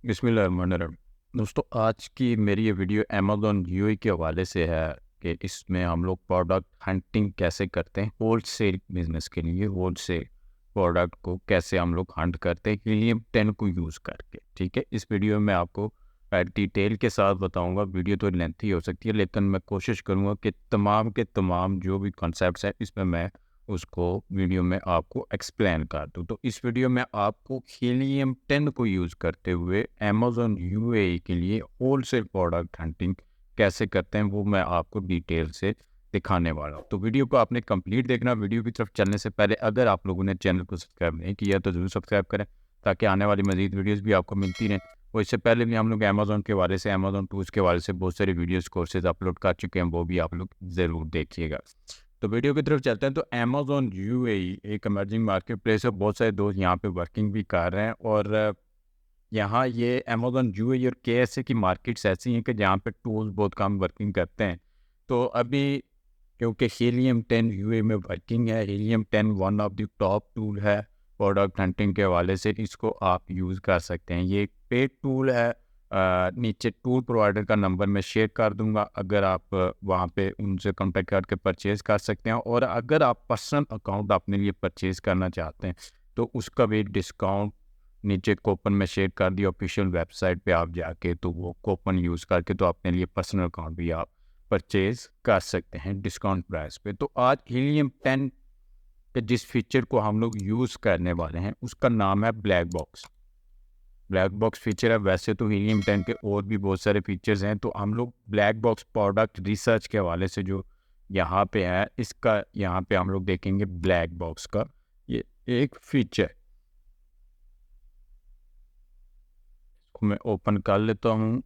बिस्मिल्लाहिर्रहमानिर्रहीम। दोस्तों, आज की मेरी ये वीडियो अमेज़न यूएई के हवाले से है कि इसमें हम लोग प्रोडक्ट हंटिंग कैसे करते हैं होलसेल बिज़नेस के लिए। होलसेल प्रोडक्ट को कैसे हम लोग हंट करते हैं हीलियम 10 को यूज़ करके, ठीक है। इस वीडियो में मैं आपको डिटेल के साथ बताऊंगा। वीडियो तो लेंथी हो सकती है, लेकिन मैं कोशिश करूंगा कि तमाम के तमाम जो भी कॉन्सेप्ट्स हैं इसमें मैं उसको वीडियो में आपको एक्सप्लेन कर दूँ। तो इस वीडियो में आपको हीलियम 10 को यूज़ करते हुए अमेज़न यूएई के लिए होलसेल प्रोडक्ट हंटिंग कैसे करते हैं वो मैं आपको डिटेल से दिखाने वाला हूँ। तो वीडियो को आपने कंप्लीट देखना। वीडियो की तरफ चलने से पहले अगर आप लोगों ने चैनल को सब्सक्राइब नहीं किया तो ज़रूर सब्सक्राइब करें, ताकि आने वाली मज़ीद वीडियोज़ भी आपको मिलती रहें। और इससे पहले भी हम लोग अमेज़न के हवाले से, अमेज़न टूल्स के हवाले से बहुत सारे वीडियोज़ कोर्सेज अपलोड कर चुके हैं, वो भी आप लोग ज़रूर देखिएगा। तो वीडियो की तरफ चलते हैं। तो अमेज़न यूएई एक इमर्जिंग मार्केट प्लेस है। बहुत सारे दोस्त यहाँ पे वर्किंग भी कर रहे हैं, और यहाँ ये अमेज़न यूएई और केएसए की मार्केट्स ऐसी हैं कि जहाँ पे टूल्स बहुत कम वर्किंग करते हैं। तो अभी क्योंकि हीलियम 10 यूएई में वर्किंग है, helium 10 one of the top tool है प्रोडक्ट हंटिंग के हवाले से, इसको आप यूज़ कर सकते हैं। ये एक पेड टूल है। नीचे टूल प्रोवाइडर का नंबर मैं शेयर कर दूंगा, अगर आप वहाँ पे उनसे कॉन्टेक्ट करके परचेज़ कर सकते हैं। और अगर आप पर्सनल अकाउंट अपने लिए परचेज़ करना चाहते हैं तो उसका भी डिस्काउंट नीचे कूपन में शेयर कर दिया ऑफिशियल वेबसाइट पे आप जाके, तो वो कूपन यूज़ करके तो अपने लिए पर्सनल अकाउंट भी आप परचेज़ कर सकते हैं डिस्काउंट प्राइस पे। तो आज हीलियम 10 के जिस फीचर को हम लोग यूज़ करने वाले हैं उसका नाम है black box. Black box feature है। वैसे तो हीलियम 10 के और भी बहुत सारे फीचर्स हैं, तो हम लोग ब्लैक बॉक्स प्रोडक्ट रिसर्च के हवाले से जो यहाँ पे है, इसका यहाँ पे हम लोग देखेंगे ब्लैक बॉक्स का ये एक फीचर को मैं ओपन कर लेता हूँ।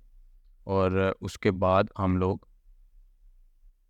और उसके बाद हम लोग,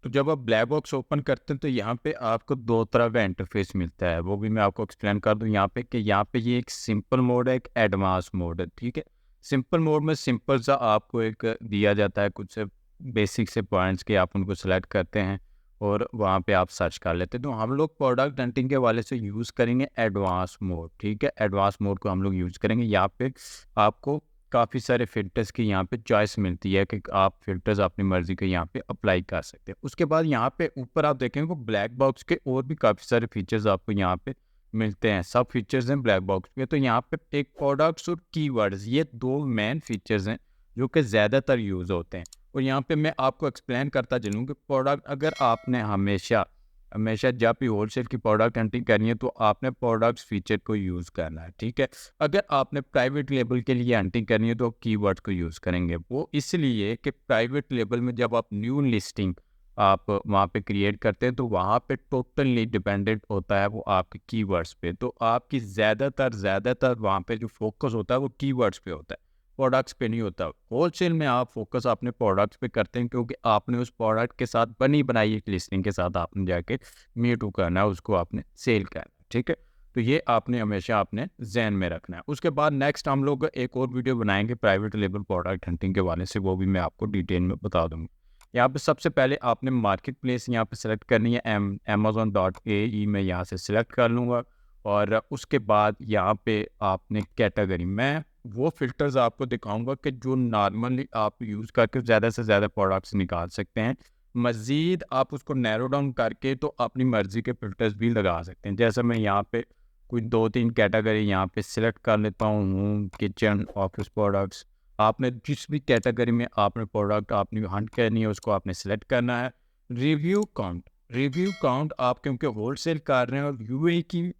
तो जब आप ब्लैक बॉक्स ओपन करते हैं तो यहाँ पे आपको दो तरह का इंटरफेस मिलता है, वो भी मैं आपको एक्सप्लेन कर दूँ यहाँ पे कि यहाँ पे ये एक सिंपल मोड है, एक एडवांस मोड है, ठीक है। सिंपल मोड में सिंपल सा आपको एक दिया जाता है कुछ बेसिक से पॉइंट्स के, आप उनको सेलेक्ट करते हैं और वहाँ पे आप सर्च कर लेते हैं। तो हम लोग प्रोडक्ट हंटिंग के वाले से यूज़ करेंगे एडवांस मोड, ठीक है। एडवांस मोड को हम लोग यूज़ करेंगे। यहाँ पे आपको काफ़ी सारे फ़िल्टर्स की यहाँ पे चॉइस मिलती है कि आप फ़िल्टर्स अपनी मर्ज़ी के यहाँ पे अप्लाई कर सकते हैं। उसके बाद यहाँ पे ऊपर आप देखेंगे ब्लैक बॉक्स के और भी काफ़ी सारे फ़ीचर्स आपको यहाँ पे मिलते हैं। सब फ़ीचर्स हैं ब्लैक बॉक्स में। तो यहाँ पे एक प्रोडक्ट्स और कीवर्ड्स, ये दो मेन फ़ीचर्स हैं जो कि ज़्यादातर यूज़ होते हैं। और यहाँ पे मैं आपको एक्सप्लेन करता चलूँ कि प्रोडक्ट अगर आपने हमेशा हमेशा जब भी होलसेल की प्रोडक्ट हंटिंग करनी है तो आपने प्रोडक्ट्स फीचर को यूज़ करना है, ठीक है। अगर आपने प्राइवेट लेबल के लिए हंटिंग करनी है तो कीवर्ड्स को यूज़ करेंगे। वो इसलिए कि प्राइवेट लेबल में जब आप न्यू लिस्टिंग आप वहाँ पे क्रिएट करते हैं तो वहाँ पे टोटली डिपेंडेंट होता है वो आपके कीवर्ड्स पे। तो आपकी ज़्यादातर वहाँ पे जो फोकस होता है वो कीवर्ड्स पे होता है, प्रोडक्ट्स पे नहीं होता। होलसेल में आप फोकस अपने प्रोडक्ट्स पे करते हैं, क्योंकि आपने उस प्रोडक्ट के साथ बनी बनाई एक लिस्टिंग के साथ आपने जाके मीट करना है, उसको आपने सेल करना है, ठीक है। तो ये आपने हमेशा अपने ज़हन में रखना है। उसके बाद नेक्स्ट हम लोग एक और वीडियो बनाएंगे प्राइवेट लेबल प्रोडक्ट हंटिंग के वाले से, वो भी मैं आपको डिटेल में बता दूंगा। यहाँ पे सबसे पहले आपने मार्केट प्लेस यहाँ पे सेलेक्ट करनी है। amazon.ae में यहाँ से सिलेक्ट कर लूँगा। और उसके बाद यहाँ पे आपने कैटेगरी, मैं वो फ़िल्टर्स आपको दिखाऊंगा कि जो नॉर्मली आप यूज़ करके ज़्यादा से ज़्यादा प्रोडक्ट्स निकाल सकते हैं। मज़ीद आप उसको नैरो डाउन करके तो अपनी मर्ज़ी के फ़िल्टर्स भी लगा सकते हैं। जैसे मैं यहाँ पे कुछ 2-3 कैटेगरी यहाँ पे सिलेक्ट कर लेता हूँ, किचन, ऑफिस प्रोडक्ट्स। आपने जिस भी कैटेगरी में आपने प्रोडक्ट आपने हंट करनी है उसको आपने सेलेक्ट करना है। रिव्यू काउंट आप क्योंकि होलसेल कर रहे हैं और यूएई की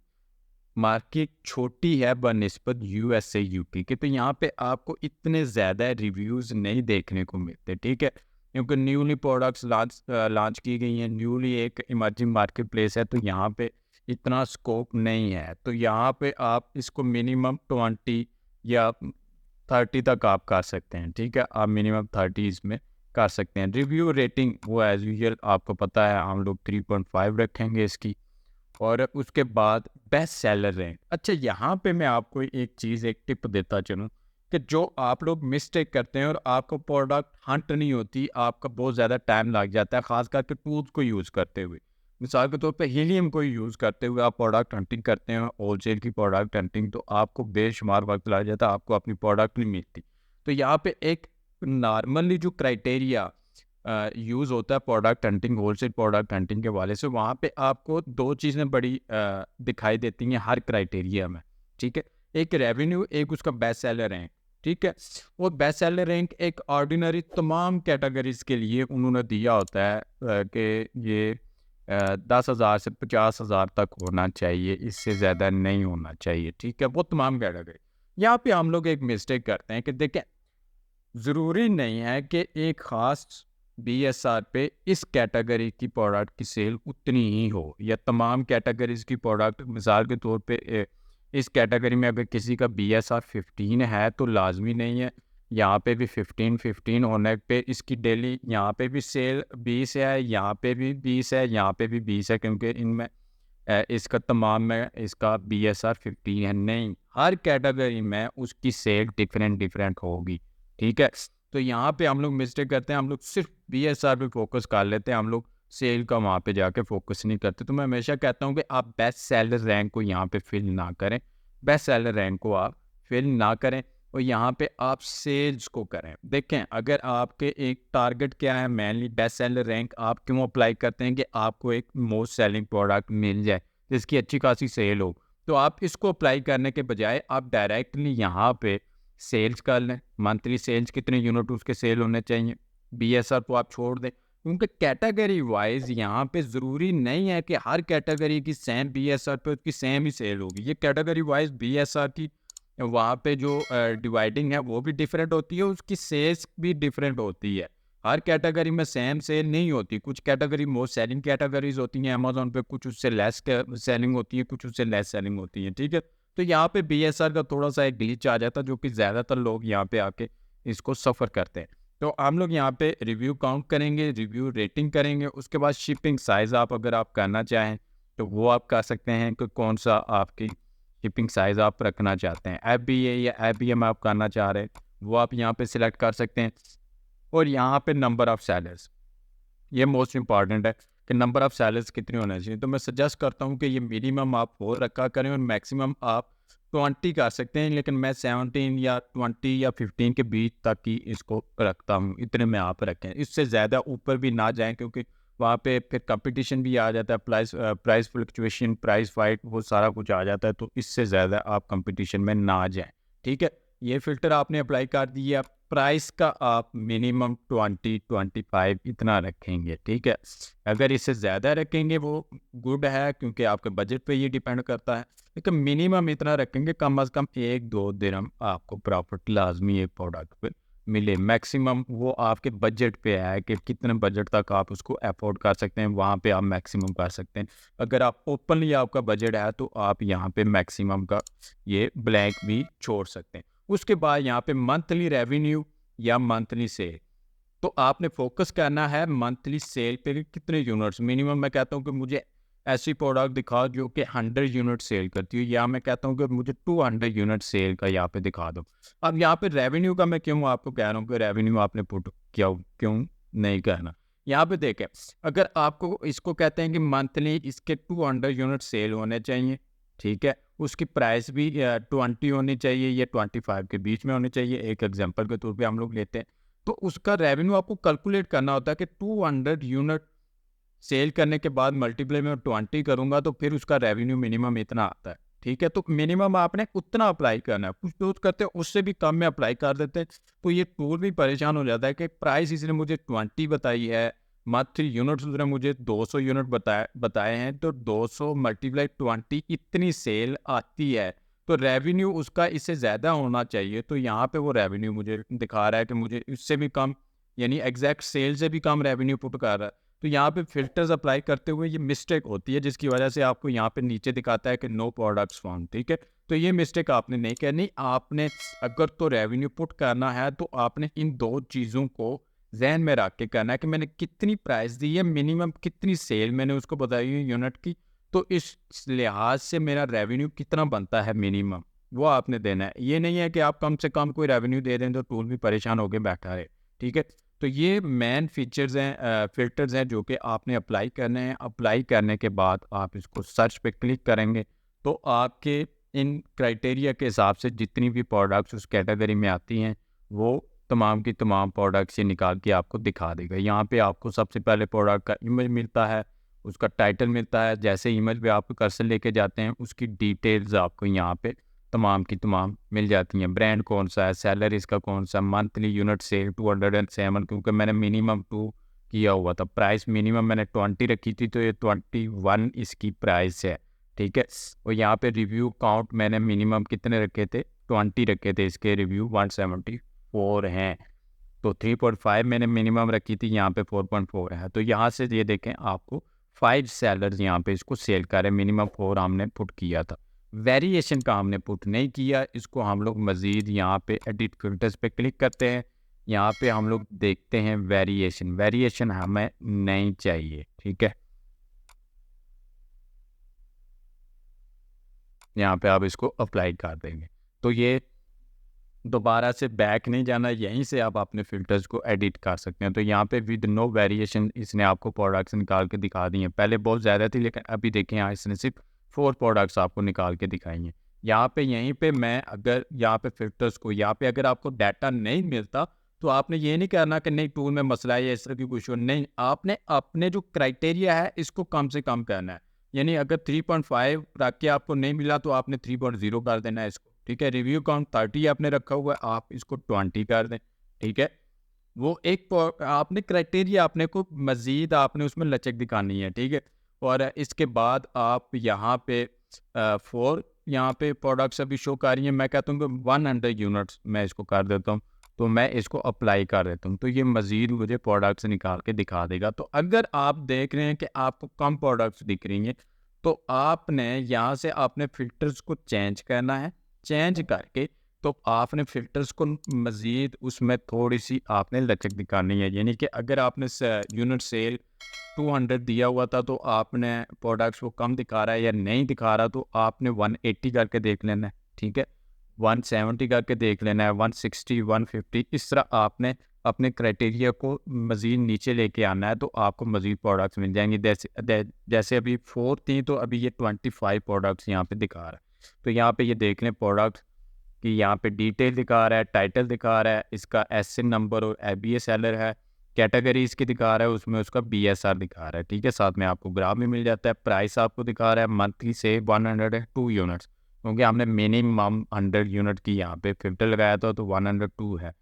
मार्केट छोटी है बनिस्बत यूएसए यूपी के, तो यहाँ पे आपको इतने ज़्यादा रिव्यूज़ नहीं देखने को मिलते, ठीक है। क्योंकि न्यूली प्रोडक्ट्स लॉन्च की गई हैं, न्यूली एक इमर्जिंग मार्केट प्लेस है, तो यहाँ पे इतना स्कोप नहीं है। तो यहाँ पे आप इसको मिनिमम 20 या 30 तक आप कर सकते हैं, ठीक है। आप मिनिमम 30 इसमें कर सकते हैं। रिव्यू रेटिंग वो एज़ यूजुअल आपको पता है हम लोग 3.5 रखेंगे इसकी। और उसके बाद बेस्ट सेलर रैंक। अच्छा, यहाँ पे मैं आपको एक चीज़, एक टिप देता चलूँ कि जो आप लोग मिस्टेक करते हैं और आपको प्रोडक्ट हंट नहीं होती, आपका बहुत ज़्यादा टाइम लग जाता है, ख़ास करके टूल्स को यूज़ करते हुए। मिसाल के तौर पे हीलियम को यूज़ करते हुए आप प्रोडक्ट हंटिंग करते हैं, होलसेल की प्रोडक्ट हंटिंग, तो आपको बेशुमार वक्त लग जाता है, आपको अपनी प्रोडक्ट नहीं मिलती। तो यहाँ पे एक नॉर्मली जो क्राइटेरिया यूज़ होता है product hunting, wholesale product hunting के वाले से, वहाँ पे आपको 2 चीज़ें बड़ी दिखाई देती हैं हर क्राइटेरिया में, ठीक है? एक रेवेन्यू, एक उसका बेस्ट सेलर रैंक, ठीक है? वो बेस्ट सेलर रैंक एक ऑर्डिनरी तमाम कैटेगरीज़ के लिए उन्होंने दिया होता है कि ये 10,000 से 50,000 तक होना चाहिए, इससे ज़्यादा नहीं होना चाहिए, ठीक है? वो तमाम कैटेगरी। यहाँ पे हम लोग एक मिस्टेक करते हैं कि देखें, ज़रूरी नहीं है कि एक ख़ास बीएसआर पे इस कैटेगरी की प्रोडक्ट की सेल उतनी ही हो, या तमाम कैटेगरीज़ की प्रोडक्ट, मिसाल के तौर पे इस कैटेगरी में अगर किसी का बीएसआर 15 है तो लाजमी नहीं है यहाँ पे भी 15 होने पे इसकी डेली यहाँ पे भी सेल 20 है, यहाँ पे भी 20 है, यहाँ पे भी 20 है, क्योंकि इनमें इसका तमाम में इसका बीएसआर 15 है। नहीं, हर कैटेगरी में उसकी सेल डिफरेंट होगी, ठीक है? तो यहाँ पे हम लोग मिस्टेक करते हैं, हम लोग सिर्फ बीएसआर पे फोकस कर लेते हैं, हम लोग सेल का वहाँ पे जाके फोकस नहीं करते। तो मैं हमेशा कहता हूँ कि आप बेस्ट सेलर रैंक को यहाँ पे फिल ना करें, बेस्ट सेलर रैंक को आप फिल ना करें, और यहाँ पे आप सेल्स को करें। देखें, अगर आपके एक टारगेट क्या है, मेनली बेस्ट सेलर रैंक आप क्यों अप्लाई करते हैं कि आपको एक मोस्ट सेलिंग प्रोडक्ट मिल जाए जिसकी अच्छी खासी सेल हो। तो आप इसको अप्लाई करने के बजाय आप डायरेक्टली यहाँ पे सेल्स कर लें। मंथली सेल्स कितने यूनिट उसके सेल होने चाहिए, बीएसआर को आप छोड़ दें, क्योंकि कैटेगरी वाइज यहाँ पे ज़रूरी नहीं है कि हर कैटेगरी की सेम बीएसआर पे उसकी सेम ही सेल होगी। ये कैटेगरी वाइज बीएसआर की वहाँ पे जो डिवाइडिंग है वो भी डिफरेंट होती है, उसकी सेल्स भी डिफरेंट होती है। हर कैटेगरी में सेम सेल नहीं होती, कुछ कैटेगरी मोस्ट सेलिंग कैटेगरीज होती हैं अमेजोन पे, कुछ उससे लेस सेलिंग होती है, कुछ उससे लेस सेलिंग होती है, ठीक है? तो यहाँ पे बीएसआर का थोड़ा सा एक ग्लिच आ जाता है, जो कि ज़्यादातर लोग यहाँ पे आके इसको सफ़र करते हैं। तो हम लोग यहाँ पे रिव्यू काउंट करेंगे, रिव्यू रेटिंग करेंगे, उसके बाद शिपिंग साइज़ आप अगर आप करना चाहें तो वो आप कर सकते हैं कि कौन सा आपकी शिपिंग साइज़ आप रखना चाहते हैं, एफबीए या एफबीएम आप करना चाह रहे हैं, वो आप यहाँ पे सिलेक्ट कर सकते हैं। और यहाँ पे नंबर ऑफ़ सेलर्स, ये मोस्ट इम्पॉर्टेंट है कि नंबर ऑफ़ सेलर्स कितने होने चाहिए। तो मैं सजेस्ट करता हूँ कि ये मिनिमम आप 4 रखा करें और मैक्सिमम आप 20 कर सकते हैं, लेकिन मैं 17 या 20 या 15 के बीच तक ही इसको रखता हूँ, इतने में आप रखें। इससे ज़्यादा ऊपर भी ना जाएँ, क्योंकि वहाँ पे फिर कंपटीशन भी आ जाता है, प्राइस फ्लक्चुएशन, प्राइस फाइट, वो सारा कुछ आ जाता है, तो इससे ज़्यादा आप कंपटीशन में ना जाएँ, ठीक है? ये फ़िल्टर आपने अप्लाई कर दिया, प्राइस का आप मिनिमम 20-25 इतना रखेंगे, ठीक है? अगर इससे ज़्यादा रखेंगे वो गुड है, क्योंकि आपके बजट पे ये डिपेंड करता है, लेकिन मिनिमम इतना रखेंगे, कम अज़ कम 1-2 दिरहम आपको प्रॉफिट लाजमी एक प्रोडक्ट पे मिले। मैक्सिमम वो आपके बजट पे है कि कितने बजट तक आप उसको अफोर्ड कर सकते हैं, वहाँ पे आप मैक्सिमम कर सकते हैं। अगर आप ओपनली आपका बजट है तो आप यहाँ पे मैक्सिमम का ये ब्लैंक भी छोड़ सकते हैं। उसके बाद यहाँ पे मंथली रेवेन्यू या मंथली सेल, तो आपने फोकस करना है मंथली सेल पे कि कितने यूनिट्स। मिनिमम मैं कहता हूँ कि मुझे ऐसी प्रोडक्ट दिखाओ जो कि 100 यूनिट सेल करती है, या मैं कहता हूँ कि मुझे 200 यूनिट सेल का यहाँ पे दिखा दो। अब यहाँ पे रेवेन्यू का मैं क्यों आपको कह रहा हूँ कि रेवेन्यू आपने पुट किया, क्यों नहीं करना। यहाँ पे देखें, अगर आपको इसको कहते हैं कि मंथली इसके 200 यूनिट सेल होने चाहिए, ठीक है, उसकी प्राइस भी 20 होनी चाहिए या 25 के बीच में होनी चाहिए, एक एग्जांपल के तौर पे हम लोग लेते हैं, तो उसका रेवेन्यू आपको कैलकुलेट करना होता है कि 200 यूनिट सेल करने के बाद मल्टीप्लाई में 20 करूंगा तो फिर उसका रेवेन्यू मिनिमम इतना आता है, ठीक है? तो मिनिमम आपने उतना अप्लाई करना है। कुछ दोस्त करते हैं उससे भी कम में अप्लाई कर देते हैं, तो ये टूल भी परेशान हो जाता है कि प्राइस इसने मुझे 20 बताई है, मंथली यूनिट्स उसने मुझे 200 यूनिट बताए हैं, तो 200 मल्टीप्लाई 20 इतनी सेल आती है, तो रेवेन्यू उसका इससे ज़्यादा होना चाहिए। तो यहाँ पे वो रेवेन्यू मुझे दिखा रहा है कि मुझे इससे भी कम, यानी एग्जैक्ट सेल से भी कम रेवेन्यू पुट कर रहा है। तो यहाँ पे फिल्टर्स अप्लाई करते हुए ये मिस्टेक होती है, जिसकी वजह से आपको यहाँ पे नीचे दिखाता है कि नो प्रोडक्ट्स फाउंड, ठीक है? तो ये मिस्टेक आपने नहीं करनी। आपने अगर तो रेवेन्यू पुट करना है तो आपने इन 2 चीज़ों को जहन में रख के करना है कि मैंने कितनी प्राइस दी है, मिनिमम कितनी सेल मैंने उसको बताई है यूनिट की, तो इस लिहाज से मेरा रेवेन्यू कितना बनता है मिनिमम, वो आपने देना है। ये नहीं है कि आप कम से कम कोई रेवेन्यू दे दें तो टूल भी परेशान होकर बैठा रहे, ठीक है? तो ये मेन फीचर्स हैं, फिल्टर्स हैं जो कि आपने अप्लाई करने हैं। अप्लाई करने के बाद आप इसको सर्च पे क्लिक करेंगे तो आपके इन क्राइटेरिया के हिसाब से जितनी भी प्रोडक्ट्स उस कैटेगरी में आती हैं वो तमाम की तमाम प्रोडक्ट्स ये निकाल के आपको दिखा देगा। यहाँ पे आपको सबसे पहले प्रोडक्ट का इमेज मिलता है, उसका टाइटल मिलता है। जैसे इमेज पे आप कर्सर लेके जाते हैं, उसकी डिटेल्स आपको यहाँ पे तमाम की तमाम मिल जाती हैं। ब्रांड कौन सा है, सेलर इसका कौन सा, मंथली यूनिट सेल 207, क्योंकि मैंने मिनिमम 2 किया हुआ था। प्राइस मिनिमम मैंने 20 रखी थी, तो ये 21 इसकी प्राइस है, ठीक है। और यहाँ पे रिव्यू काउंट मैंने मिनिमम कितने रखे थे, 20 रखे थे। इसके रिव्यू 174 हैं, तो 3.5 मैंने मिनिमम रखी थी, यहाँ पे 4.4 है। तो यहाँ से ये देखें, आपको 5 सेलर्स यहाँ पे इसको सेल कर रहे हैं, मिनिमम 4 हमने पुट किया था। वेरिएशन का हमने पुट नहीं किया, इसको हम लोग मज़ीद यहाँ पे एडिट फिल्टर्स पे क्लिक करते हैं। यहाँ पे हम लोग देखते हैं वेरिएशन, वेरिएशन हमें नहीं चाहिए, ठीक है। यहाँ पे आप इसको अप्लाई कर देंगे, तो ये दोबारा से बैक नहीं जाना, यहीं से आप अपने फ़िल्टर्स को एडिट कर सकते हैं। तो यहाँ पे विद नो वेरिएशन इसने आपको प्रोडक्ट्स निकाल के दिखा दी हैं। पहले बहुत ज़्यादा थी, लेकिन अभी देखें यहाँ इसने सिर्फ 4 प्रोडक्ट्स आपको निकाल के दिखाई हैं। यहाँ पे यहीं पे मैं अगर यहाँ पे फ़िल्टर्स को, यहाँ पे अगर आपको डाटा नहीं मिलता, तो आपने ये नहीं करना कि नहीं टूल में मसला है या इस तरह की कुछ नहीं। आपने अपने जो क्राइटेरिया है इसको कम से कम करना है। यानी अगर 3.5 रख के आपको नहीं मिला, तो आपने 3.0 कर देना है इसको, ठीक है। रिव्यू काउंट 30 आपने रखा हुआ है, आप इसको 20 कर दें, ठीक है। वो एक आपने क्राइटेरिया अपने को मज़ीद आपने उसमें लचक दिखानी है, ठीक है। और इसके बाद आप यहाँ पे 4 यहाँ पे प्रोडक्ट्स अभी शो कर रही हैं। मैं कहता हूँ कि 100 यूनिट्स मैं इसको कर देता हूँ, तो मैं इसको अप्लाई कर देता हूँ, तो ये मज़ीद मुझे प्रोडक्ट्स निकाल के दिखा देगा। तो अगर आप देख रहे हैं कि आपको कम प्रोडक्ट्स दिख रही हैं, तो आपने यहाँ से अपने फ़िल्टर्स को चेंज करना है। चेंज करके तो आपने फ़िल्टर्स को मज़ीद उसमें थोड़ी-सी आपने लचक दिखानी है। यानी कि अगर आपने यूनिट सेल 200 दिया हुआ था, तो आपने प्रोडक्ट्स को कम दिखा रहा है या नहीं दिखा रहा, तो आपने 180 करके देख लेना है, ठीक है। 170 करके देख लेना है, 160, 150, इस तरह आपने अपने क्राइटेरिया को मज़ीद नीचे लेके आना है, तो आपको मज़ीद प्रोडक्ट्स मिल जाएंगे। जैसे अभी 4 थी, तो अभी ये 25 प्रोडक्ट्स यहाँ पे दिखा रहा है। तो यहाँ पे ये देख लें प्रोडक्ट कि यहाँ पे डिटेल दिखा रहा है, टाइटल दिखा रहा है, इसका एसएन नंबर और एबीए सेलर है, कैटेगरी इसकी दिखा रहा है, उसमें उसका बीएसआर दिखा रहा है, ठीक है। साथ में आपको ग्राफ भी मिल जाता है। प्राइस आपको दिखा रहा है मंथली से 102 यूनिट्स, क्योंकि हमने मिनिमम 100 यूनिट की यहाँ पे फिल्टर लगाया था, तो 102 है।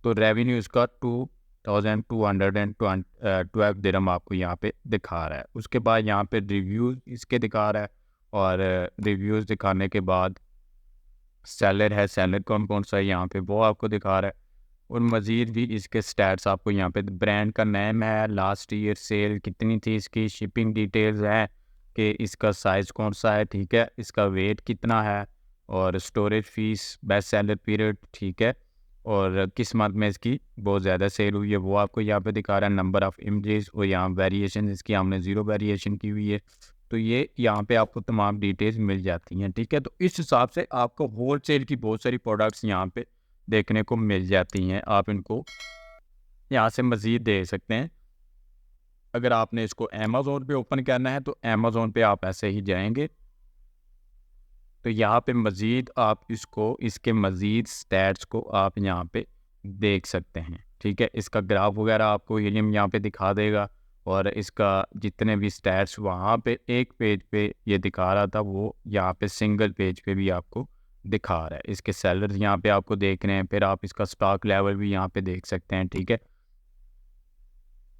तो रेवेन्यू इसका 2212 दिरहम आपको यहाँ पे दिखा रहा है। उसके बाद यहाँ पे रिव्यूज़ इसके दिखा रहा है, और रिव्यूज़ दिखाने के बाद सेलर है, सेलर कौन कौन सा है यहाँ पे वो आपको दिखा रहा है। और मज़ीद भी इसके स्टैट्स आपको यहाँ पे, ब्रांड का नेम है, लास्ट ईयर सेल कितनी थी इसकी, शिपिंग डिटेल्स हैं कि इसका साइज़ कौन सा है, ठीक है, इसका वेट कितना है, और storage fees, best seller period, ठीक है, और किस मंथ में इसकी बहुत ज़्यादा सेल हुई है वो आपको यहाँ पे दिखा रहा है। नंबर ऑफ़ इमेजेस, और यहाँ वेरिएशन इसकी हमने 0 वेरिएशन की हुई है। तो ये यहाँ पे आपको तमाम डिटेल्स मिल जाती हैं, ठीक है। तो इस हिसाब से आपको होल सेल की बहुत सारी प्रोडक्ट्स यहाँ पे देखने को मिल जाती हैं। आप इनको यहाँ से मज़ीद दे सकते हैं। अगर आपने इसको अमेज़न पे ओपन करना है, तो अमेज़न पे आप ऐसे ही जाएंगे, तो यहाँ पे मज़ीद आप इसको, इसके मज़ीद स्टैट्स को आप यहाँ पे देख सकते हैं, ठीक है। इसका ग्राफ वगैरह आपको हीलियम यहाँ पे दिखा देगा, और इसका जितने भी स्टैट्स वहाँ पे एक पेज पे ये दिखा रहा था, वो यहाँ पे सिंगल पेज पे भी आपको दिखा रहा है। इसके सेलर्स यहाँ पे आपको देख रहे हैं, फिर आप इसका स्टॉक लेवल भी यहाँ पे देख सकते हैं, ठीक है।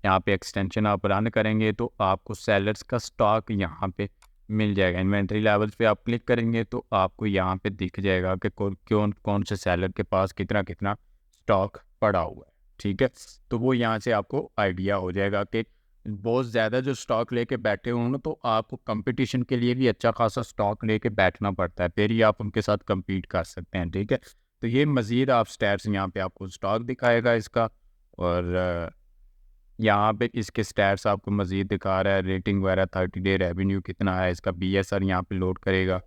यहाँ पे एक्सटेंशन आप रन करेंगे, तो आपको सेलर्स का स्टॉक यहाँ पे मिल जाएगा। इन्वेंट्री लेवल्स पे आप क्लिक करेंगे, तो आपको यहाँ पे दिख जाएगा कि कौन से सेलर के पास कितना कितना स्टॉक पड़ा हुआ है, ठीक है। तो वो यहाँ से आपको आइडिया हो जाएगा कि बहुत ज़्यादा जो स्टॉक लेके बैठे हों ना, तो आपको कंपटीशन के लिए भी अच्छा खासा स्टॉक लेके बैठना पड़ता है, फिर ही आप उनके साथ कम्पीट कर सकते हैं, ठीक है। तो ये मज़ीद आप स्टैट्स यहाँ पे आपको स्टॉक दिखाएगा इसका, और यहाँ पे इसके स्टैट्स आपको मज़ीद दिखा रहा है, रेटिंग वगैरह, 30 डे रेवेन्यू कितना है, इसका बीएसआर यहाँ पे लोड करेगा,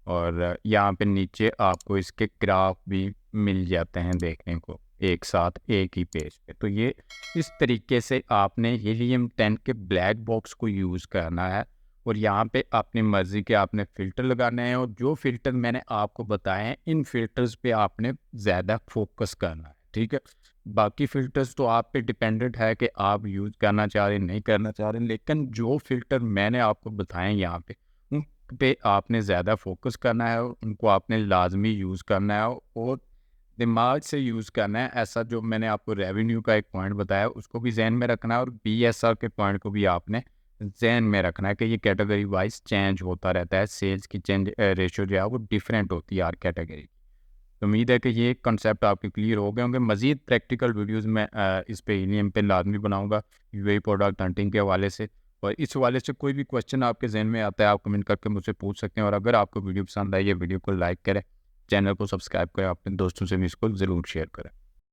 और यहाँ पे नीचे आपको इसके ग्राफ भी मिल जाते हैं देखने को एक साथ एक ही पेज पे। तो ये इस तरीके से आपने हीलियम 10 के ब्लैक बॉक्स को यूज़ करना है, और यहाँ पे अपनी मर्ज़ी के आपने फ़िल्टर लगाने हैं, और जो फ़िल्टर मैंने आपको बताए हैं, इन फ़िल्टर्स पे आपने ज़्यादा फोकस करना है, ठीक है। बाकी फ़िल्टर्स तो आप पे डिपेंडेंट है कि आप यूज़ करना चाह रहे हैं, नहीं करना चाह रहे हैं, लेकिन जो फ़िल्टर मैंने आपको बताए हैं यहाँ पे, उन पे आपने ज़्यादा फ़ोकस करना है, उनको आपने लाज़मी यूज़ करना है और दिमाग से यूज़ करना है। ऐसा जो मैंने आपको रेवेन्यू का एक पॉइंट बताया, उसको भी ज़हन में रखना है और बीएसआर के पॉइंट को भी आपने ज़हन में रखना है कि ये कैटेगरी वाइज़ चेंज होता रहता है। सेल्स की रेशियो जो है वो डिफरेंट होती है हर कैटेगरी की। तो उम्मीद है कि ये कॉन्सेप्ट आपके क्लियर हो गए होंगे। मज़ीद प्रैक्टिकल वीडियोज़ मैं इस पे हीलियम पे लाज़मी बनाऊँगा, यूएई प्रोडक्ट हंटिंग के हवाले से। और इस हवाले से कोई भी क्वेश्चन आपके ज़हन में आता है, आप कमेंट करके मुझसे पूछ सकते हैं। और अगर आपको वीडियो पसंद आई है, वीडियो को लाइक करें, चैनल को सब्सक्राइब करें, अपने दोस्तों से भी इसको ज़रूर शेयर करें।